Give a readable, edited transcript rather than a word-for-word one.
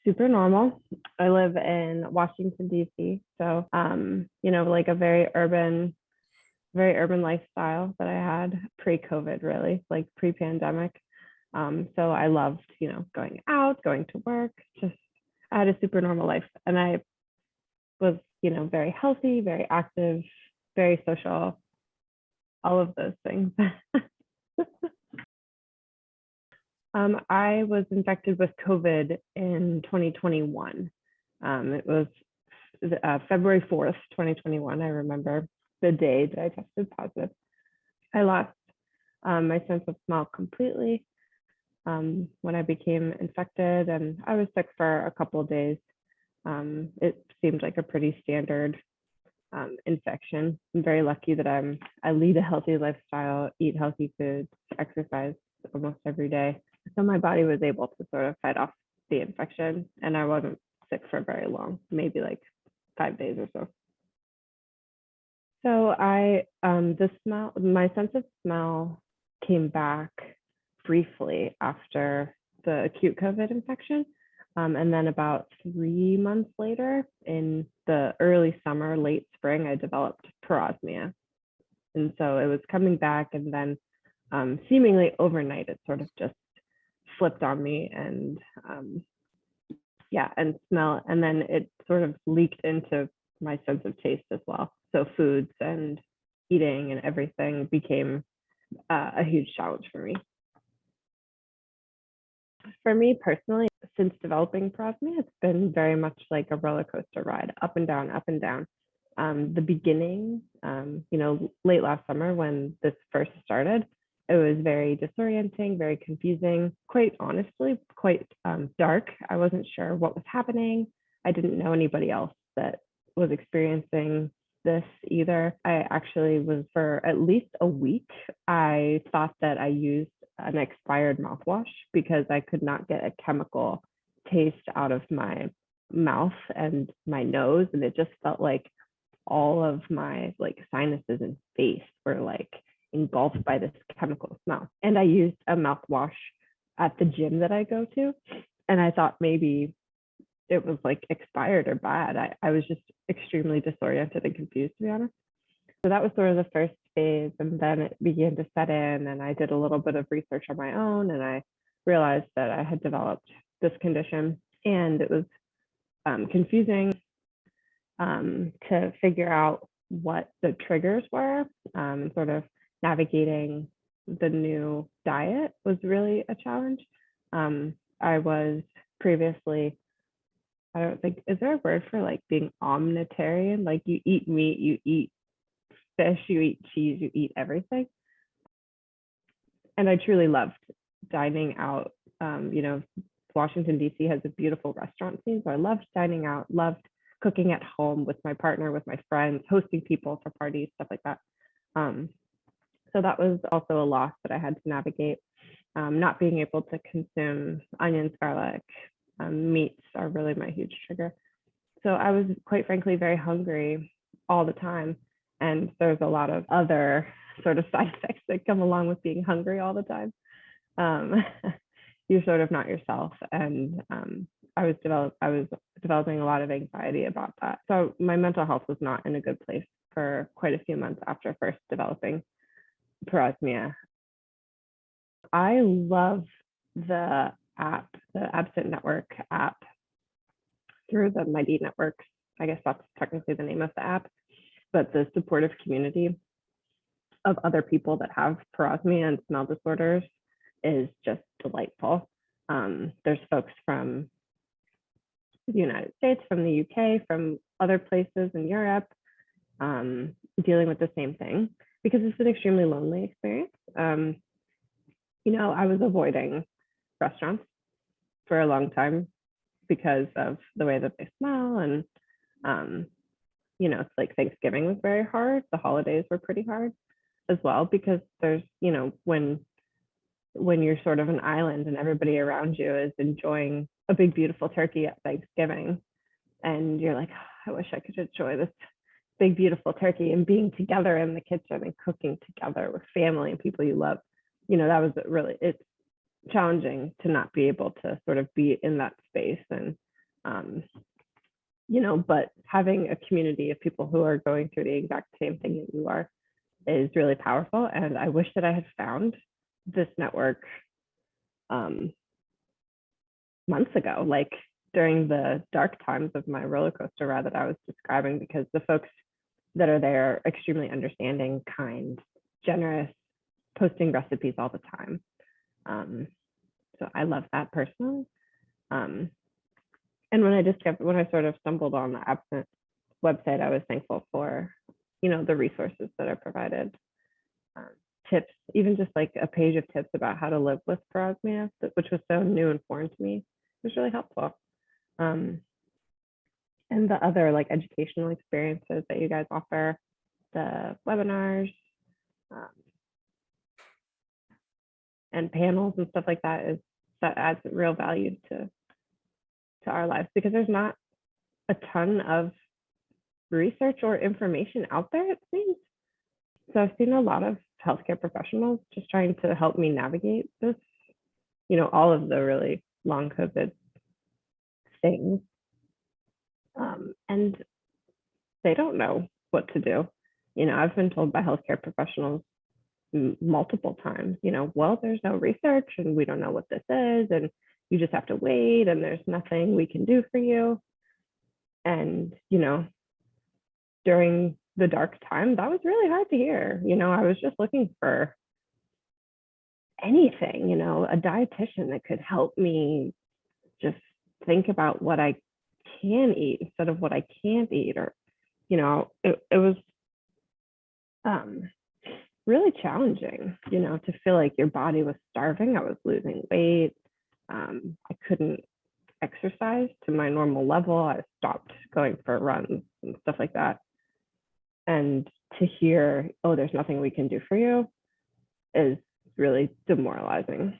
super normal. I live in Washington, D.C. So, like a very urban lifestyle that I had pre-COVID, really, like pre-pandemic. So I loved, going out, going to work, just I had a super normal life. And I was, very healthy, very active, very social, all of those things. I was infected with COVID in 2021. It was February 4th, 2021. I remember the day that I tested positive. I lost my sense of smell completely when I became infected, and I was sick for a couple of days. It seemed like a pretty standard infection. I'm very lucky that I lead a healthy lifestyle, eat healthy foods, exercise almost every day. So my body was able to sort of fight off the infection, and I wasn't sick for very long, maybe like 5 days or so. So my sense of smell came back briefly after the acute COVID infection. And then about 3 months later, in the early summer, late spring, I developed parosmia. And so it was coming back, and then seemingly overnight, it sort of just flipped on me, and and smell. And then it sort of leaked into my sense of taste as well. So foods and eating and everything became a huge challenge for me. For me personally, since developing parosmia, it's been very much like a roller coaster ride, up and down, up and down. The beginning, late last summer when this first started, it was very disorienting, very confusing, quite honestly, quite dark. I wasn't sure what was happening. I didn't know anybody else that was experiencing this either. I actually was, for at least a week, I thought that I used an expired mouthwash because I could not get a chemical taste out of my mouth and my nose. And it just felt like all of my sinuses and face were engulfed by this chemical smell. And I used a mouthwash at the gym that I go to. And I thought maybe it was expired or bad. I was just extremely disoriented and confused, to be honest. So that was sort of the first phase, and then it began to set in, and I did a little bit of research on my own, and I realized that I had developed this condition, and it was confusing to figure out what the triggers were. Sort of navigating the new diet was really a challenge. I was previously, I don't think, is there a word for being omnitarian? Like you eat meat, you eat fish, you eat cheese, you eat everything. And I truly loved dining out. Washington, D.C. has a beautiful restaurant scene. So I loved dining out, loved cooking at home with my partner, with my friends, hosting people for parties, stuff like that. So that was also a loss that I had to navigate. Not being able to consume onions, garlic, meats are really my huge trigger. So I was, quite frankly, very hungry all the time. And there's a lot of other sort of side effects that come along with being hungry all the time. You're sort of not yourself. And I was developing a lot of anxiety about that. So my mental health was not in a good place for quite a few months after first developing parosmia. I love the app, the AbScent Network app through the Mighty Networks. I guess that's technically the name of the app, but the supportive community of other people that have parosmia and smell disorders is just delightful. There's folks from the United States, from the UK, from other places in Europe, dealing with the same thing, because it's an extremely lonely experience. I was avoiding restaurants for a long time because of the way that they smell. And, it's like Thanksgiving was very hard. The holidays were pretty hard as well, because there's, when you're sort of an island and everybody around you is enjoying a big, beautiful turkey at Thanksgiving, and you're like, oh, I wish I could enjoy this big, beautiful turkey, and being together in the kitchen and cooking together with family and people you love. That was it's challenging to not be able to sort of be in that space. And You know, but having a community of people who are going through the exact same thing that you are is really powerful. And I wish that I had found this network months ago, like during the dark times of my roller coaster ride that I was describing, because the folks that are there are extremely understanding, kind, generous, posting recipes all the time. So I love that personally. And when I sort of stumbled on the AbScent website, I was thankful for, you know, the resources that are provided, tips, even just like a page of tips about how to live with parosmia, which was so new and foreign to me. It was really helpful. And the other like educational experiences that you guys offer, the webinars and panels and stuff like that, that adds real value to our lives, because there's not a ton of research or information out there, it seems. So I've seen a lot of healthcare professionals just trying to help me navigate this, you know, all of the really long COVID things. And they don't know what to do. You know, I've been told by healthcare professionals multiple times, you know, well, there's no research and we don't know what this is, and you just have to wait and there's nothing we can do for you. And, you know, during the dark time, that was really hard to hear. You know, I was just looking for anything, you know, a dietitian that could help me just think about what I can eat instead of what I can't eat. Or, you know, it was really challenging, you know, to feel like your body was starving. I was losing weight. I couldn't exercise to my normal level. I stopped going for runs and stuff like that. And to hear, oh, there's nothing we can do for you, is really demoralizing.